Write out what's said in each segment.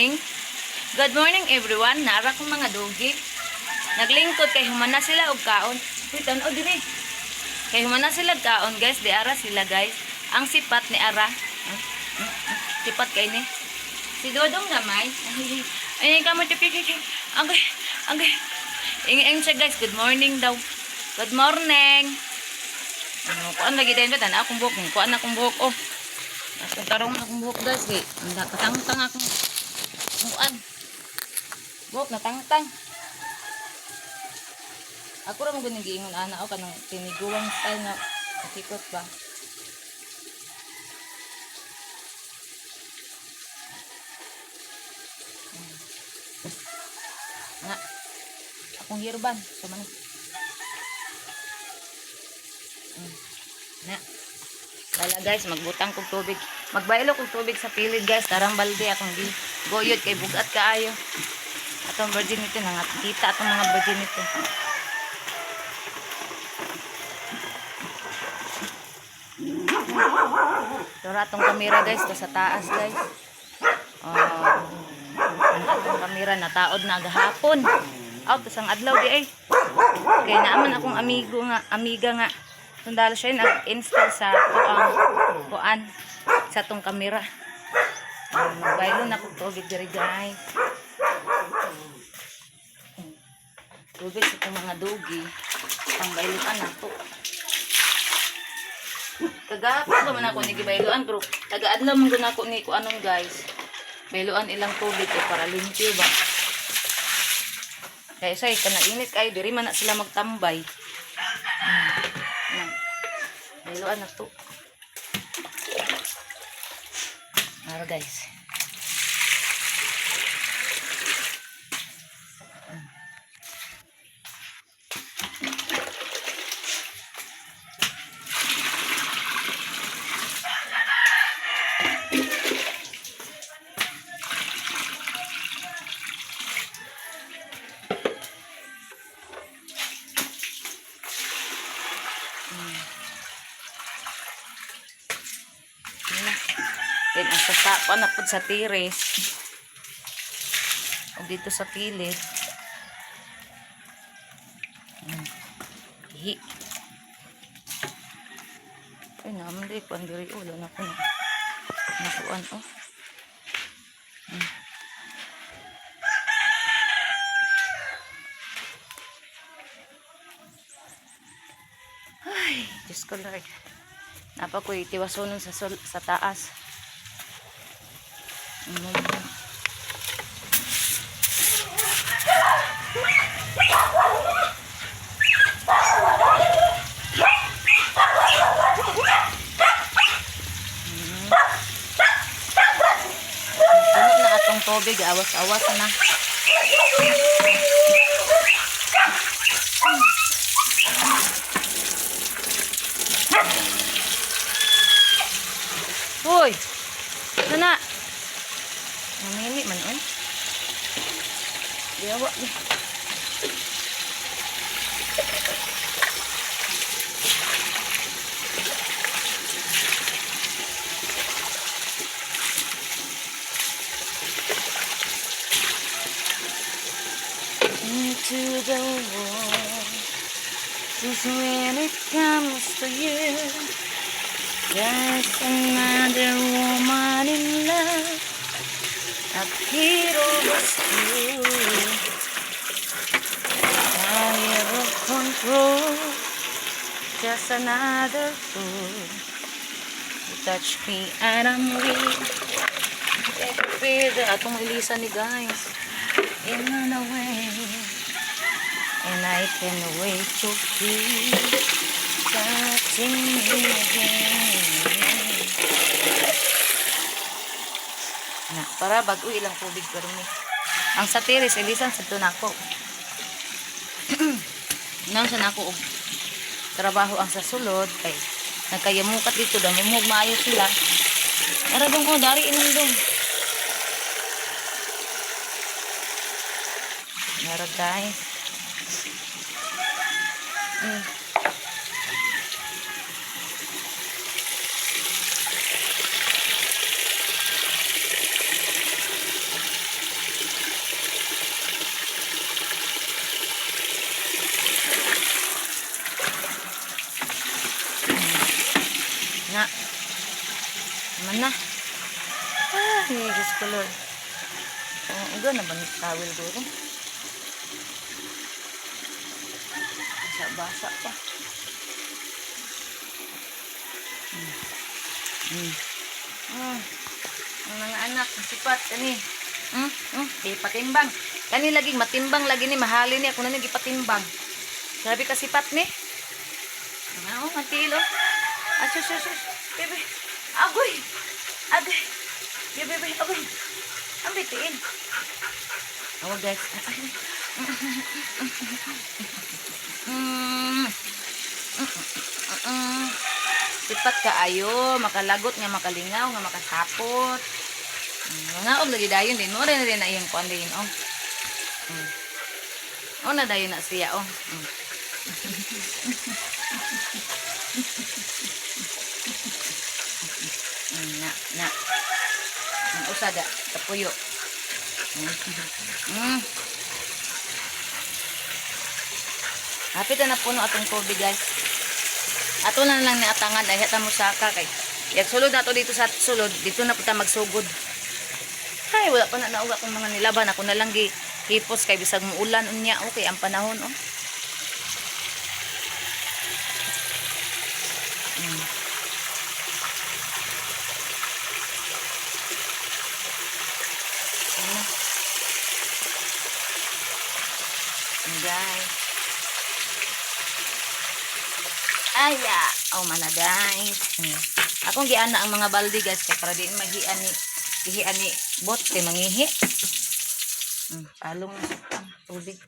morning. Good morning everyone. Nara kong mga dugi. Naglingkod kay humana sila og kaon. Uy, tan-o diri. Kay humana sila og kaon, guys. Di ara sila, guys. Ang sipat ni Ara. Sipat kay ni. Si Dodong gamay. Ay, kamo tipi. Angay. Ing siya, guys. Good morning daw. Good morning. Kuan lagi din ba tan akong buhok. Kuan akong buhok. Oh. Akong tarong akong buhok, guys. Katangtang akong kuan. Buhok na tangtang. Ako ra mo guning giingon ana o kanang tiniguang style nga sikot ba. Nga. Akong hirban sa man. Na. Wala guys, magbutang kog tubig. Magbaylo kog tubig sa pilid guys, tarang balde akong goyod kay bugat kaayo. Atong virginity na nga kita atong mga virginity. Tora atong kamera guys, to sa taas guys. Atong kamera nataod na gahapon. Out to sang adlaw di ay. Kay naaman akong amiga nga. Sundalo siya nag-install sa kuan sa tong kamera. Magbaylo na kog tubig diri guys. Tubig sa itong mga dugi. Ang bayluan na to. Kagahapon naman ako ni gibayluan. Pero taga-adlaw man gud ako ni kuanon guys. Bayluan ilang tubig para limpyo ba. Kaya say kanang-init kay diri man na sila magtambay. Bayluan na to. Ara guys. Then ang sasakwa na po sa tiris o dito sa pilit hi ay naman di kuan diri ulo na ko nakuan oh ay Diyos ko Lord napa ko itiwasonon sa taas. Sunod na atong tubig, awas-awas na. Hoy! Sana! Namili man on. Diawa ni. Into the wall. This when it comes to you. There's another woman in love. A hero was true. Tired of control. Just another fool. You touch me and I'm weak. Atong ilisa ni guys. In a way. And I can wait to feel touching me again. Para bago ilang tubig pero ni. Ang sa tiris ilisan sa tunako. Nang sa nako og trabaho ang sa sulod kay nagkayamukat dito daw mumug maayo sila. Ara dong ko dari inom dong. Ara guys. color. Oh, uga na ba ni towel duro? Basa pa. Ang mga anak, sipat kani. Di patimbang. Kani lagi matimbang lagi ni mahalin ni ako na nagipatimbang. Grabe ka sipat ni. Ano, matilo. Asus. Bebe. Agoy. Agoy. Bebe, agoy. Ang bitiin. Oh, guys. Sipat ka ayo, makalagot nga makalingaw nga makasapot. Nga og lagi dayon din mo rin na iyang kuan din oh. Oh na dayon na siya oh. Na. Usada tapuyo. Hapit na puno atong tubig guys. Ato na lang ni atangan ay hata mo saka kay. Yak sulod na to dito sa sulod, dito na puta magsugod. Ay wala pa na nauga kung mga nilaban ako na lang hipos kay bisag mo ulan unya okay ang panahon oh. Guys. Aya, oh mana guys. Akong giana ang mga balde guys kay para di mahian ni bot kay mangihi. Palong tubig.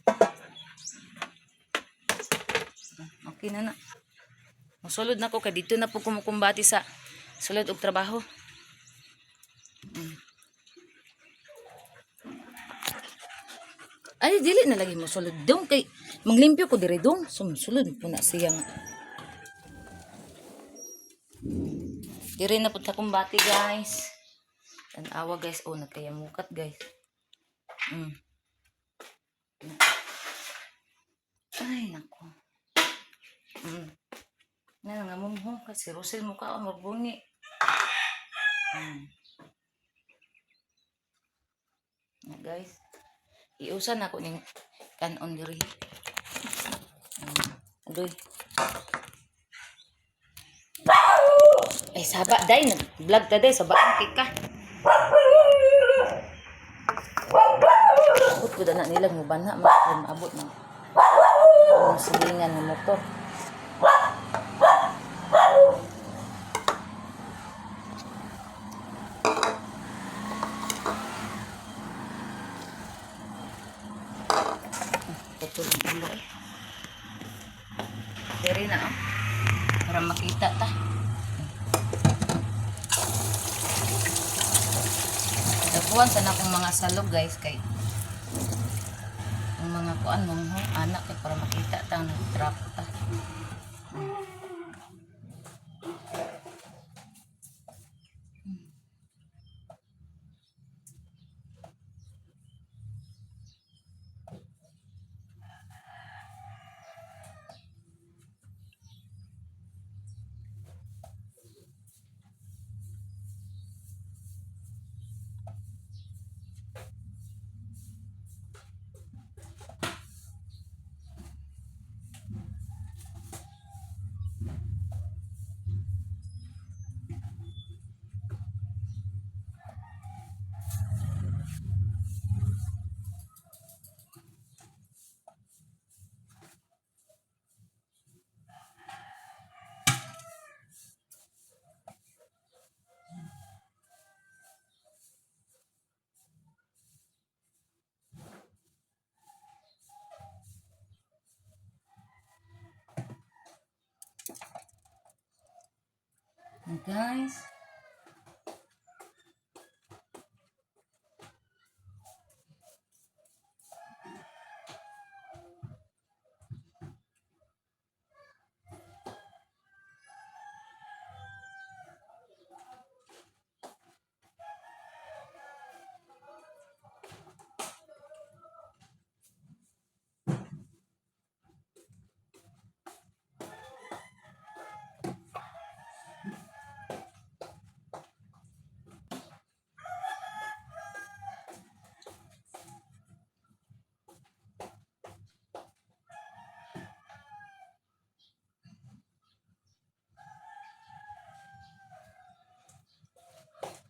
Okay na. Masulod na ko kay dito na po kumukumbati sa sulod og trabaho. Ay dili na lagi mo sulod dong kay manglimpyo ko dire dong sulod po na siyang dire na pud ta kumbati guys. Tanawa guys oh nagkayamukat guys. Ay nako. Na nga mo kasi Rosel mo ka magbungi. Na guys. Iusan ako ning kanon diri. Adoy. Ay saba day nag-vlog ta day saba ang ka. Abot ko na nila mo banha maabot na. Ang silingan ng motor. Diri na oh. Para makita ta. Dapuan sana akong mga salog guys kay ang mga kuan mong anak kay para makita ta ang trap ta. Guys,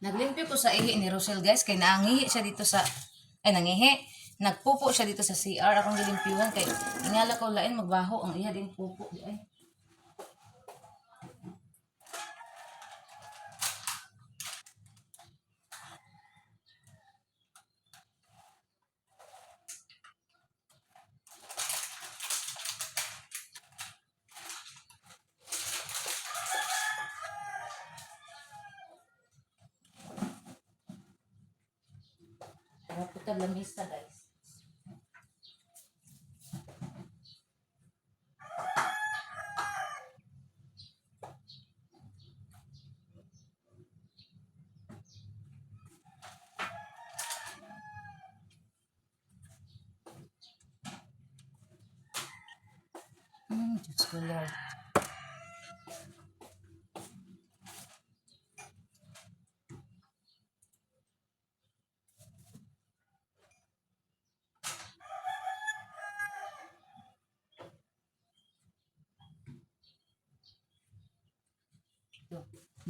Naglimpyo ko sa ihi ni Rosel guys kay naangihi siya dito sa nangihi. Nagpupo siya dito sa CR akong gilimpyuhan kay ingala ko lain magbaho ang iya din pupo di ay. Puta lamista guys. Diyos ko Lord.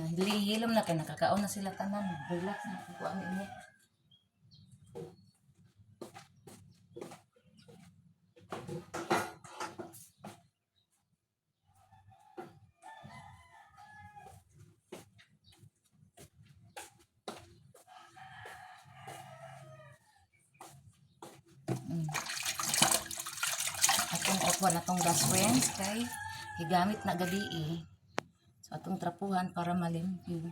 Nahilom na kay nakakaon na sila tanan. Relax na ko ani niya. Atong okwa na tong gas friends kay higamit na gabi so atong trapuhan para malimpyo.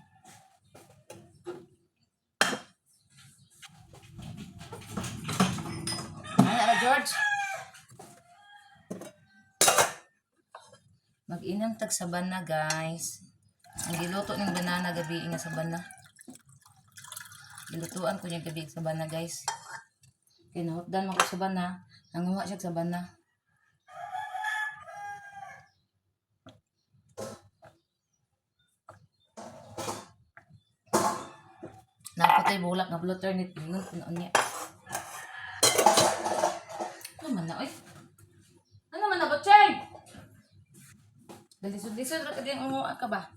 Ay, ara George. Mag-inam tag sa bana guys. Ang giluto ng banana gabi nga sa bana. Gilutuan ko niya gabi sa bana guys. Kinahutdan mo ko sa bana. Nanguha siya sa bana. Napatay bulak nga blotter nit ningon kuno niya. Ano man na oy? Ano man na botcheng? Dalisod-lisod ra kadi ang umuha ka ba?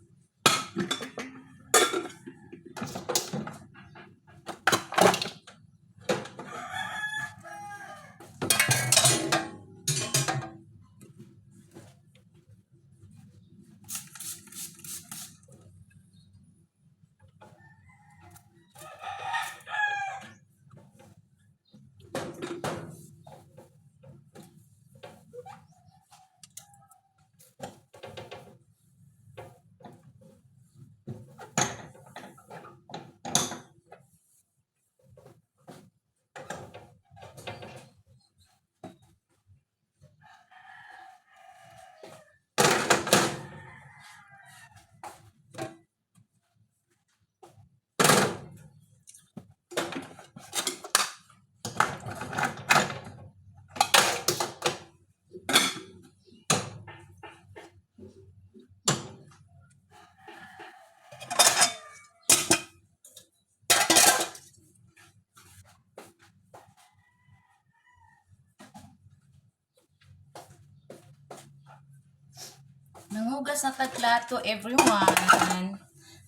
Nanghugas na tagplato everyone.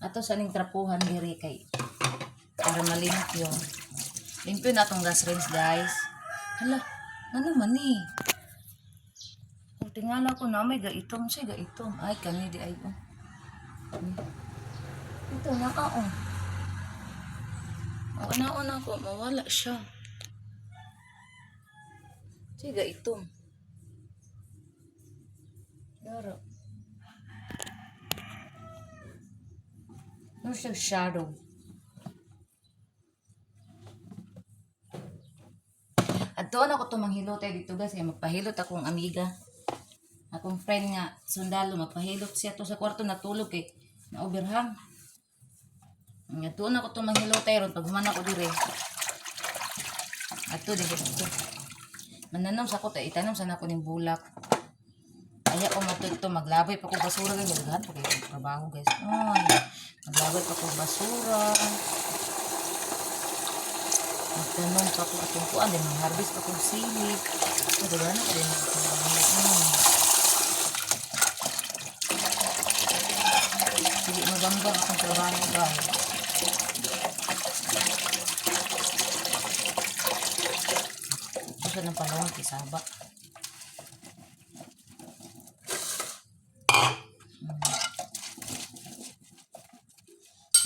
Ato sa ning trapuhan diri kay para malimpyo. Limpyo na tong gas rinse guys. Hala, ano man ni? Kung tingala ko na may gaitom siya gaitom. Ay kani di ay oh. Ito na oh. Una ko mawala siya. Siya gaitom. Daro. No siya shadow. At doon ako tumanghilot dito guys. Kaya magpahilot akong amiga. Akong friend nga sundalo. Magpahilot siya to sa kwarto natulog kay na-overhang. Nga doon ako tumanghilot ron. Pag humana ko dire. At to dito. Mananom sa ko tayo. Itanong sana ko ng bulak. Kaya ko matuto. Maglabay pa ko basura guys. Maglahan pa kayo trabaho guys. Ay. Maglaway pa ko basura. Magtanong pa ko atong kuan din mag-harvest pa kong sili. So diba na ka din sige magambang akong trabaho guys. siya ng panahon kisaba.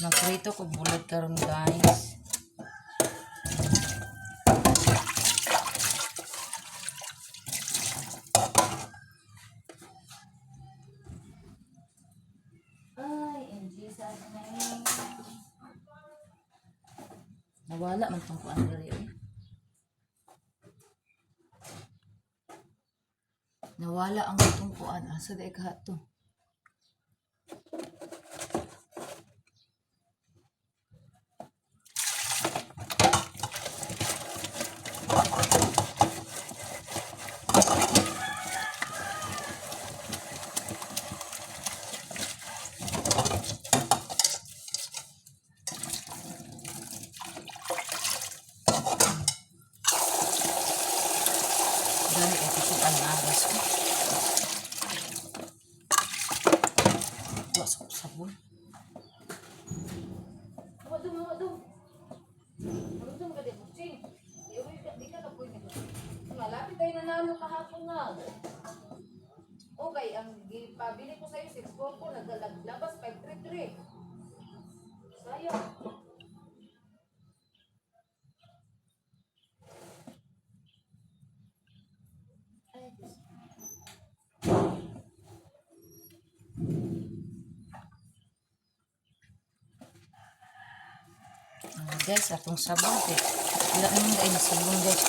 Nagprito ko bulad karon guys. Ay, in Jesus name. Nawala man tong kuan diri. Nawala ang itong kuan. Asa di ka to? Dali ay kusog ang agas ko. Wasa ko sabon. Mawag ka din, Butsing. Di ka na pwede. Malapit tayo nanalo kahapon na. Okay, ang pabili ko sa'yo, 644, naglabas 533. Sayang. Ay, Diyos. Guys, atong sabon kay wala naman dahil nasabon guys.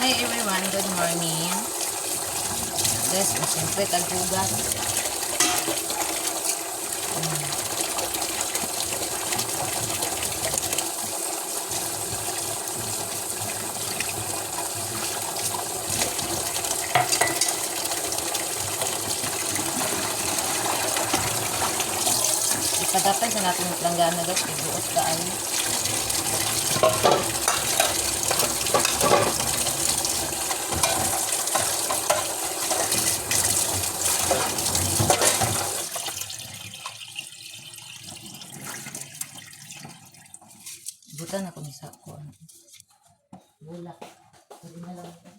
Hi everyone, good morning. Guys, siyempre tagpugas. Ipadapay sa natin yung planggana guys, ibuot ka ay. Butan ako ni sako. Bulak. Pwede na lang ito.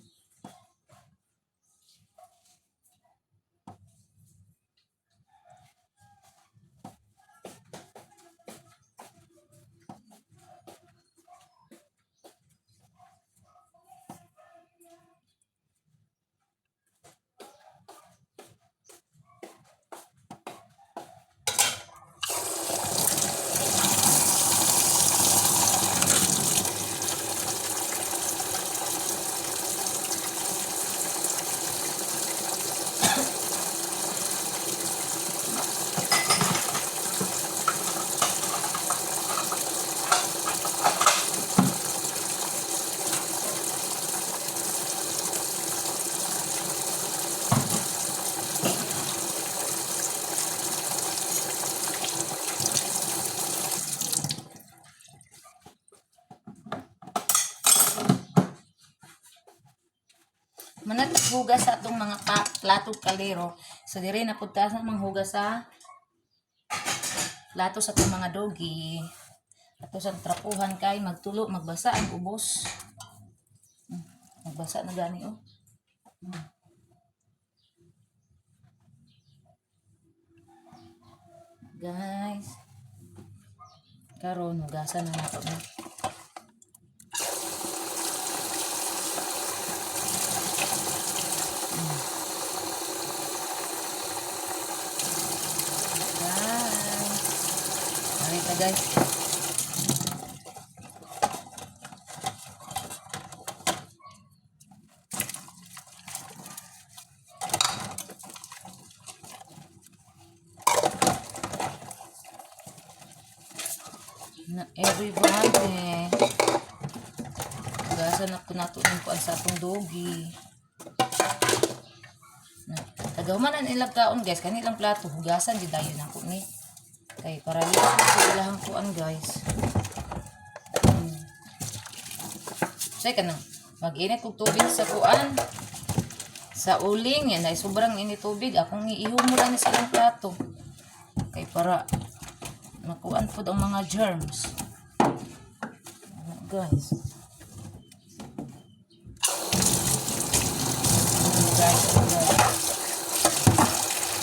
Managhugas sa atong mga plato kalero. So dire na pud ta sa manghugas sa plato sa atong mga dogi. Ato sa trapuhan kay magtulo magbasa ang ubos. Magbasa na gani oh. Guys. Karon hugasan na nato na. Guys, Na everybody. Hugasan ako nato ng kuan sa atong dogi. Tagahumanan ilang kaon guys, kanilang plato hugasan di dayon ako ni. Kay para lipat ko ilang kuan guys. Say kanang mag-init kog tubig sa kuan. Sa uling yan ay sobrang init tubig, akong iihumulan ni silang plato. Kay para makuan po ang mga germs. Guys. Guys.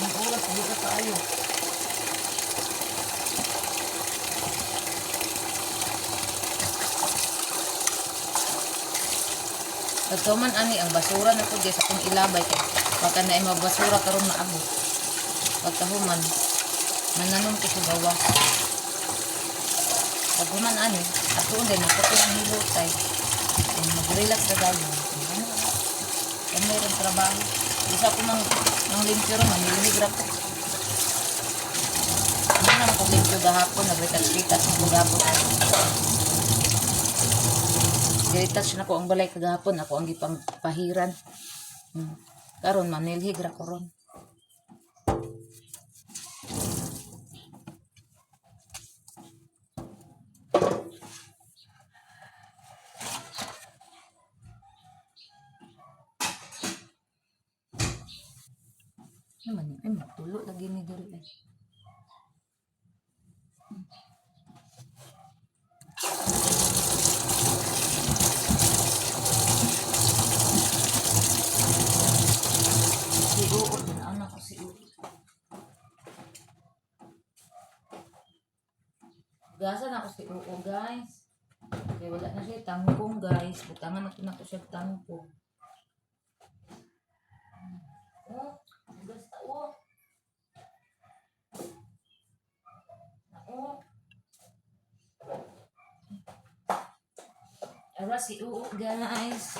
Ang oras, hindi ka tayo. Pagkaman ani ang basura na po guys akong ilabay kay baka na ay mabasura karon maabot. Pagkahuman mananom ko sa gawas. Pagkaman ani ato din ako ang hilotay. Mag-relax na dayo. Kung mayroong trabaho. Isa ko mang limpyo rin, manilihigrap ko. Ano naman kung limpyo gahapon, nag-retouch-retouch ng gahapon. Retouch na ko ang balay kagahapon, ako ang ipang pahiran. Karon manilihigrap ko ron. Naman ay magtulo lagi ni diri ay. Si Uo, anak ko si Uo. Gasan ako si Uo guys. Kaya wala na siya tangkong guys. Butangan ako na ko siya tangkong. Oh, gas tao. Nako. Ara si Uo guys.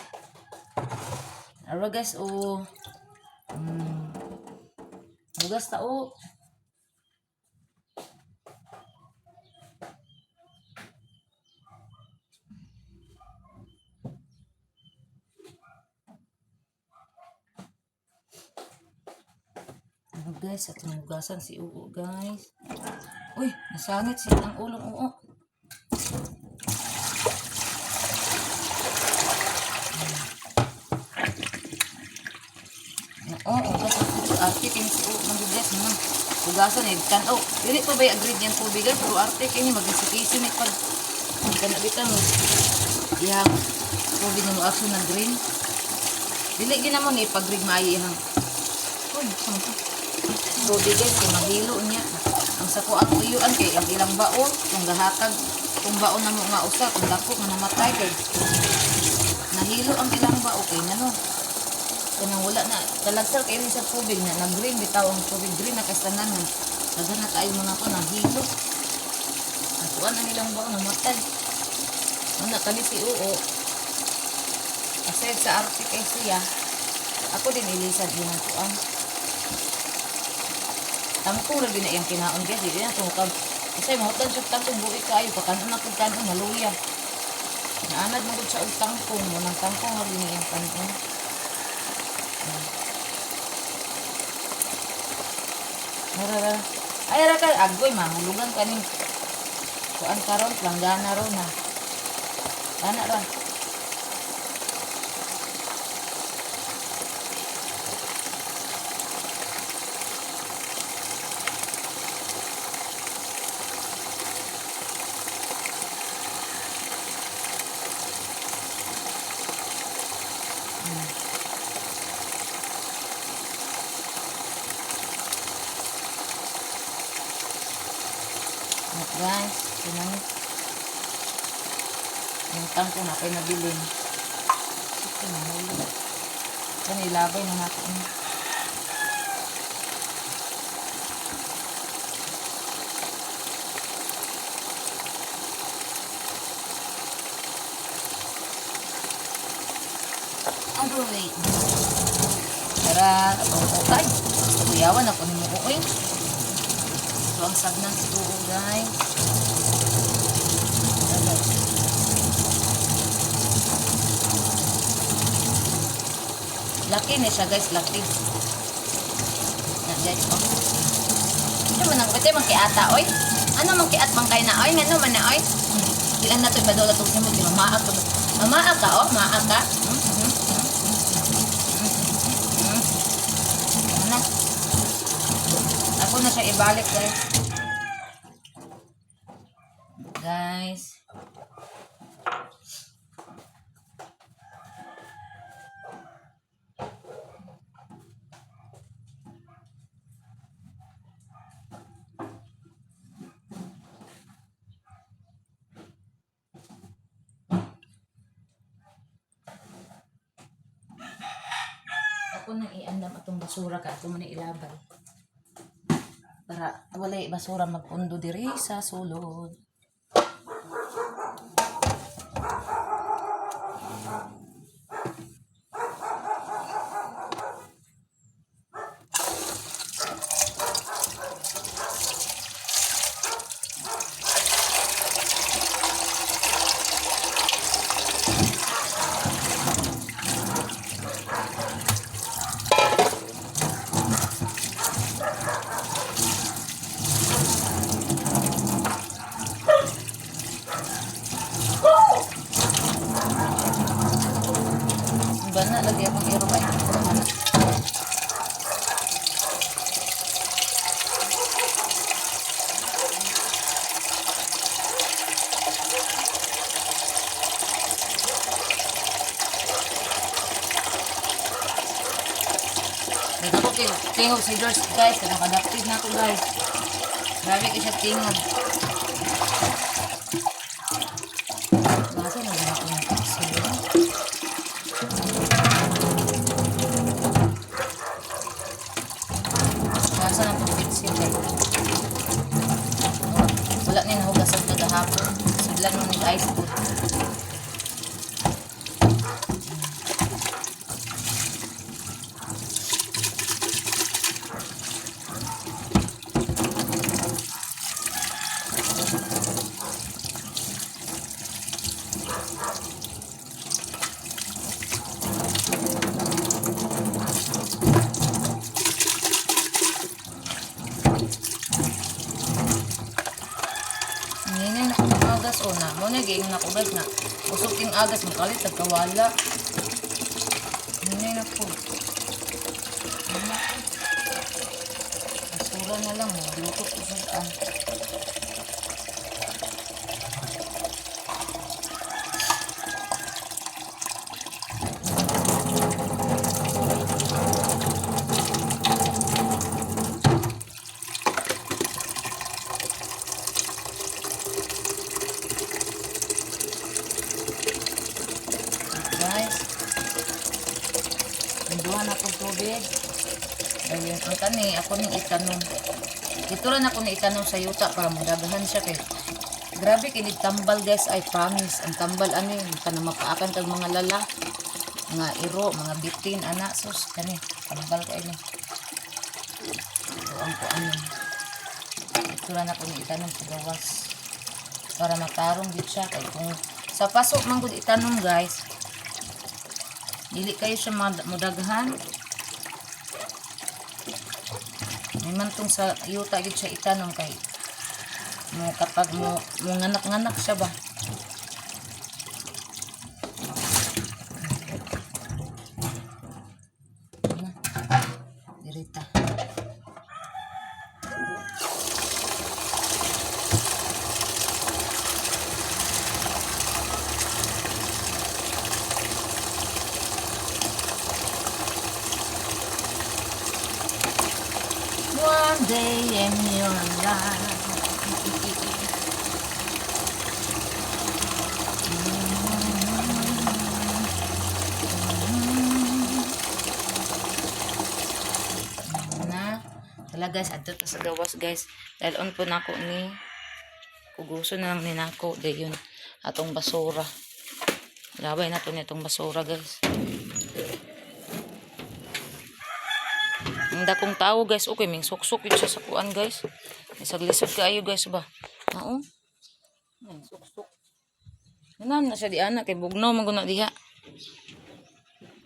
Ara guys oh. Gas tao. Guys, at hugasan si Uo guys. Uy, nasangit siya ang ulong Uo. Hugasan si arte kini si Uo mag-guys naman. Hugasan eh, tanaw. Dili pa ba yung agreed yan tubigan? Pero arte kini mag-isip-isip eh pag kanabita mo. Yang tubig na mo action ng green. Dili ginamon eh pag-rig maayi ihang. Uy, saan po? Tubig guys, kay mahilo niya. Ang sako ang uyuan kay ang ilang baon, kung gahatag, kung baon na mo nga usa, kung dako nga namatay kay nahilo ang ilang baon kay nano. Kanang wala na, kalagsal kay rin sa tubig na, nag-green, bitaw ang tubig green na kastanan na. Dagan na tayo mga ko, nahilo. Natuan ang ilang baon, namatay. Ano, kani si Uo. Kasi sa arte kay siya, ako din ilisan yung tuan. Tangkong lagi na yung kinaon guys, hindi na tumukag. Kasi mahutan siya tangkong buwi kayo, pakanon na kung kanon, maluya. Naanad mo sa tangkong, munang tangkong lagi na yung kanon. Marara. Ay, raka, agoy, mahulugan ka ning kuan karon, langgana ron na. Anak ra. Guys, sinangit. Yung tangko na kayo nabilin. Ito na, huli. Ito nilabay na natin. Agoy. Tara, okay. Kuyawan ako ni mo. Ito ang sagnan si Uo guys. Laki na siya guys, laki. Yan guys, oh. Ano man ang pwede magkiata, oy? Ano magkiat bang kayo na, oy? Ano man na, oy? Ilan na ito, ipadula ito siya mo, di mamaak ko. Mamaak ka, oh? Maak ka? Ano? Ako na siya ibalik, guys. Guys. Ako nang iandam atong basura ka ato man ilabay para walay basura magpundo diri sa sulod. Ba na lagi akong irubay. Dito ko tingog si George guys, nakadaptive na ako guys. Grabe ko siya tingog. Basta na lang ako ng kaso. Nasa na itong pitsin guys. Wala niya nahugasan na gahapon. Sudlan mo ng ice food. Hindi na agas o na. Muna gayong na ko guys na. Usok yung agas. Makalit nagkawala. Hindi na po. Basura na lang. Luto ko sa guys. Nanduhan ako tubig. Ayun, ang kani, ako ning itanong. Ito rin ako ni itanong sa yuta para magdagahan siya kay. Grabe kinig tambal guys, I promise. Ang tambal ano yun, kana mapaakan kag mga lala. Mga iro, mga bitin, anak, sus, kani. Tambal ka ini. Ito ang ko ano. Ito rin ako ni itanong sa gawas. Para matarong dit siya. Kay kung sa pasok man gud itanong guys. Dili kayo siya modaghan. May mantong sa yuta gid siya itanong kay mo kapag mo nganak-nganak siya ba. Dirita. One day in your life. Na, wala guys, adto to sa gawas guys. Dahil on po nako ni kuguso na lang ni nako dayon atong basura. Labay na to nitong basura guys. Ang dakong tao guys, okay, ming suksok yun siya sa kuan guys. Isag-lisod kaayo guys ba. Oo. Ming suksok. Nanam na siya di anak kay bugnaw man guna diha.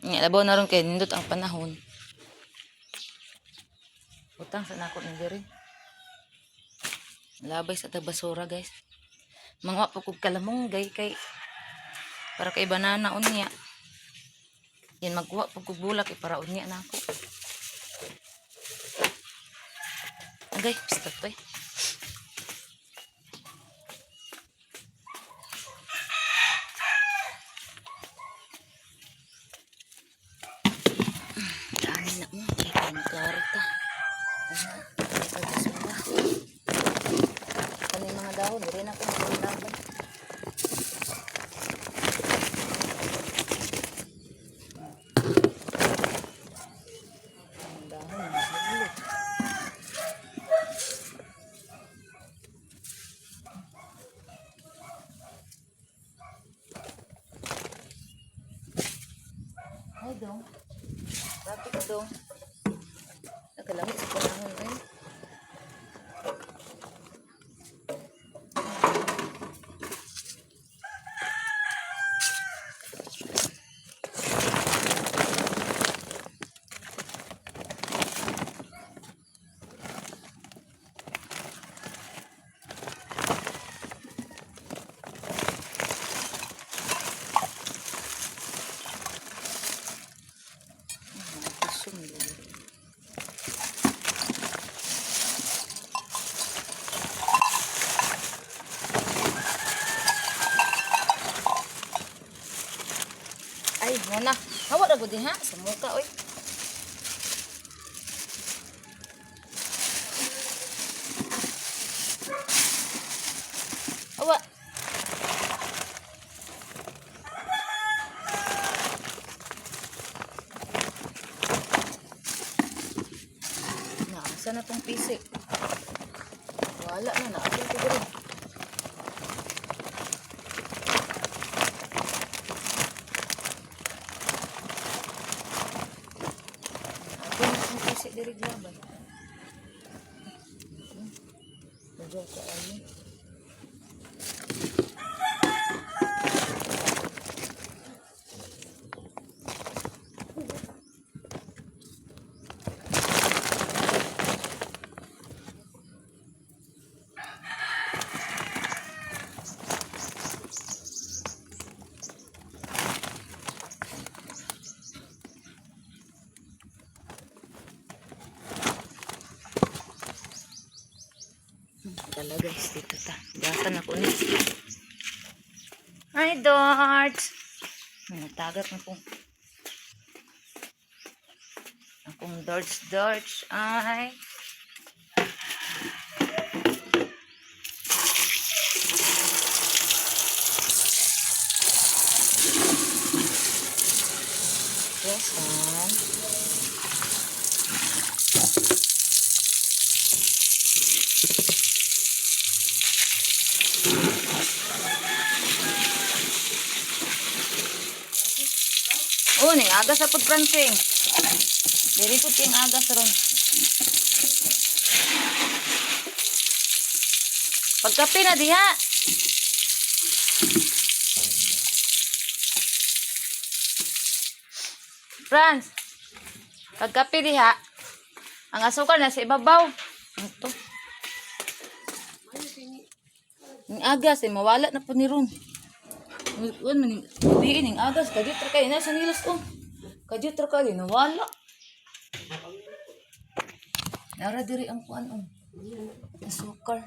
Nga, labaw na ron kay nindot ang panahon. Utang sa nako ni diri. Labay sa tagbasura guys. Mga po kog kalamonggay kay para kay banana unya. Yan magkuha po kog bulak para unya na ako. Agay, stop pa. Dami na mo, kaya magkarita. Ano yung mga dahon, hindi rin ako maglaban. Ang dahon, mahulog. Ay dong, rapi ka dong. Nagalamit sa panahon eh. Ay, muna. Hawa na gudi ha sa muka oy. Hawa. Asa na tong pisik? Wala na, naapil ko rin. Apil na tong pisik diri glaban. Medyo ka ano. Talaga, dito ta. Gasan ako ni. Hi, Dort! Nagtagat na pong. Akong Dorts. Ay. Yes, man. Oh, ning agas sa pud Francing. Diri pud king agas ron. Pagkape na diha. Franz. Pagkape diha. Ang asukal na sa ibabaw. Ito. Ning agas mawala na pud ni ron. Uwan man diin ning agas kadyo tra kay na sa nilas ko. Kadyo tra kay nawala. Nara diri ang kuan asukar.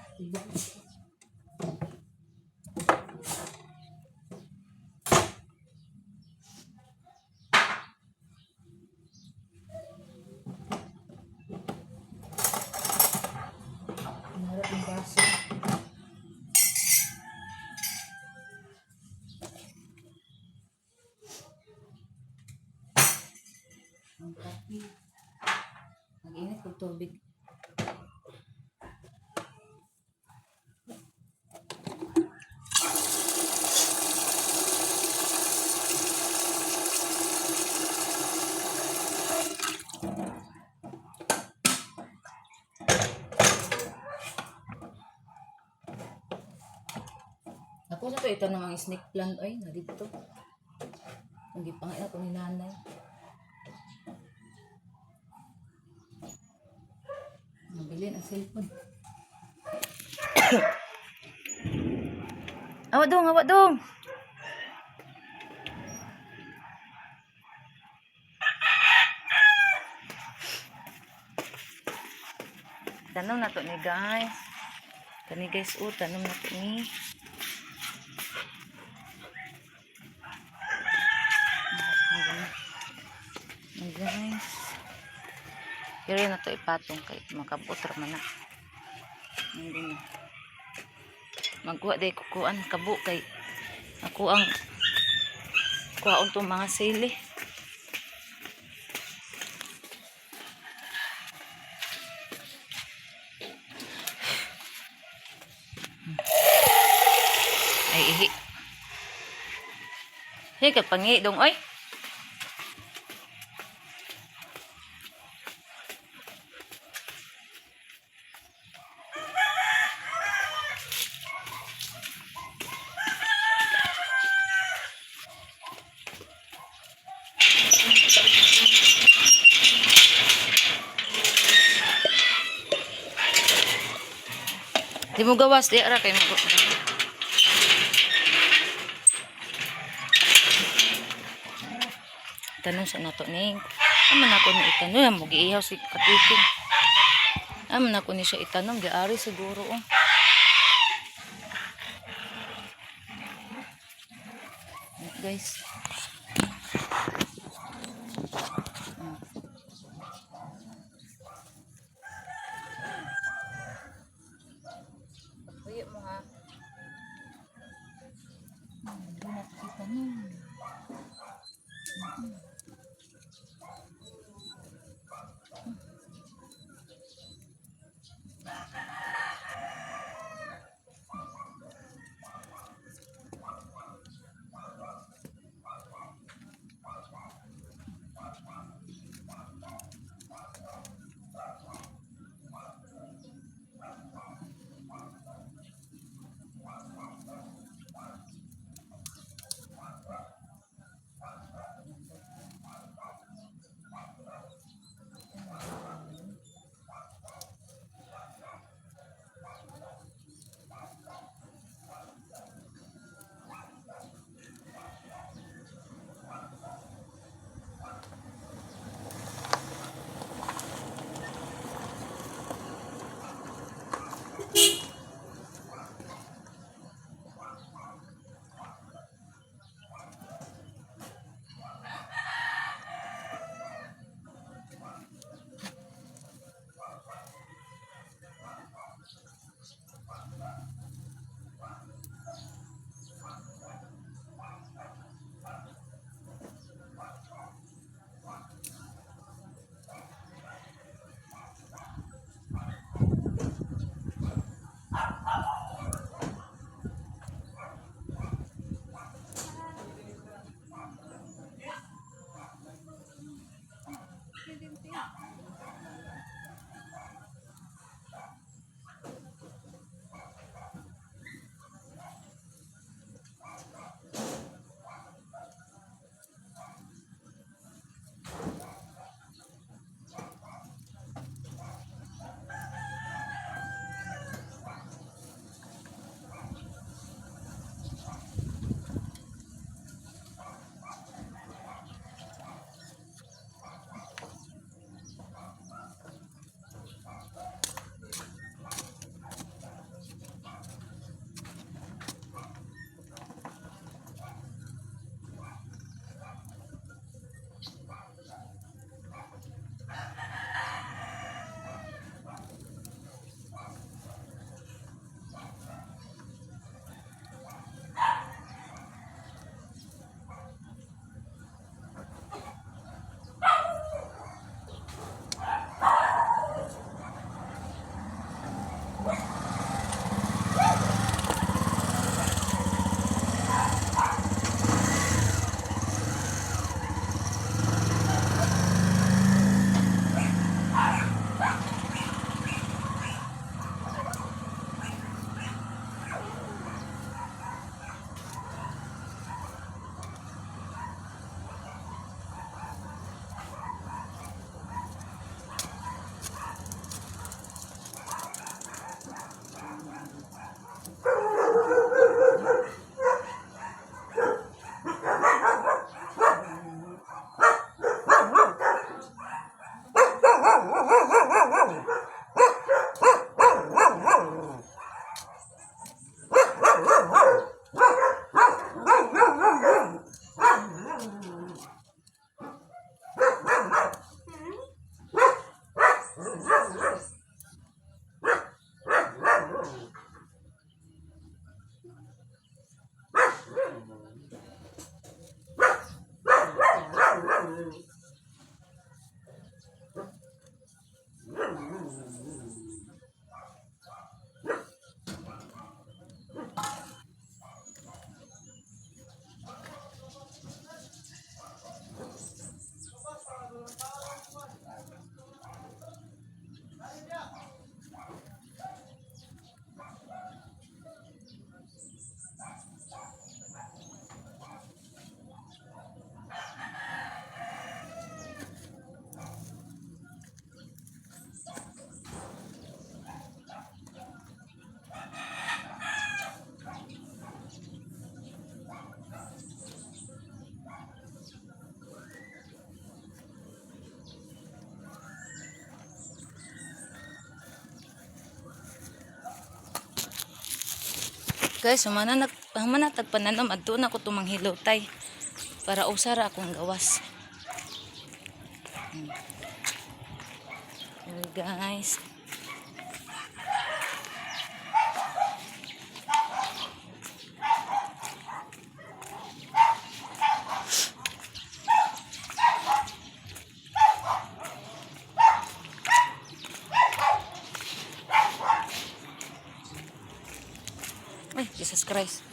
Nara ang baso. Ang kape. Mag-init ko tubig. Ako sa to ito namang snake plant ay na dito. Ang gipangay ako ni nanay. din ang cellphone. Awak dong, awak dong. Tanong na to ni guys. Kani guys, tanong na to ni. Guys. Kaya na to ipatong kay makabot ra man na. Hindi na. Magkuha day kukuan kabo kay ako ang kuhaon tong mga sili. Ay ihi. Hey, kapangi dong oy. Di mo gawas, di ara kay mo. Tanong sa nato ni. Aman ako ni itanong, mo giihaw si katikin. Aman ako ni siya itanong, giari siguro oh. Guys. Kuya mo ha. Hindi na kita niya. Guys, humana tagpananom adto na ko tumanghilotay para usara akong gawas. Well, guys. Ay, Jesus Christ.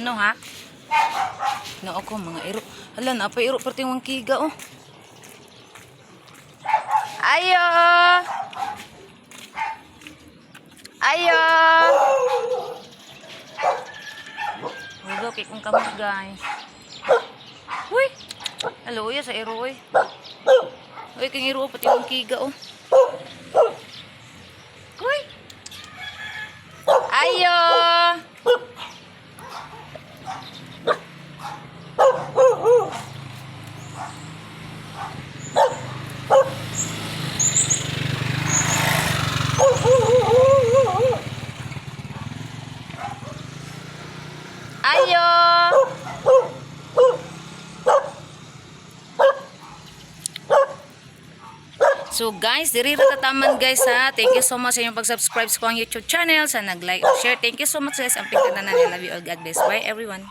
No, ha? No, ako, mga iro. Hala, napa iro perti yung kiga, oh. Ayo! Ayo! Hulo, kikong kamot, guys. Uy! Hello, ya sa iro, uy. Uy, king iro, pati yung kiga, oh. Uy! Ayo! Ayo! So guys, diri ra tataman guys ha. Thank you so much sa inyong pag-subscribe sa akong YouTube channel, sa nag-like o share. Thank you so much guys. Ang pinggan na I love you all. God bless. Bye everyone.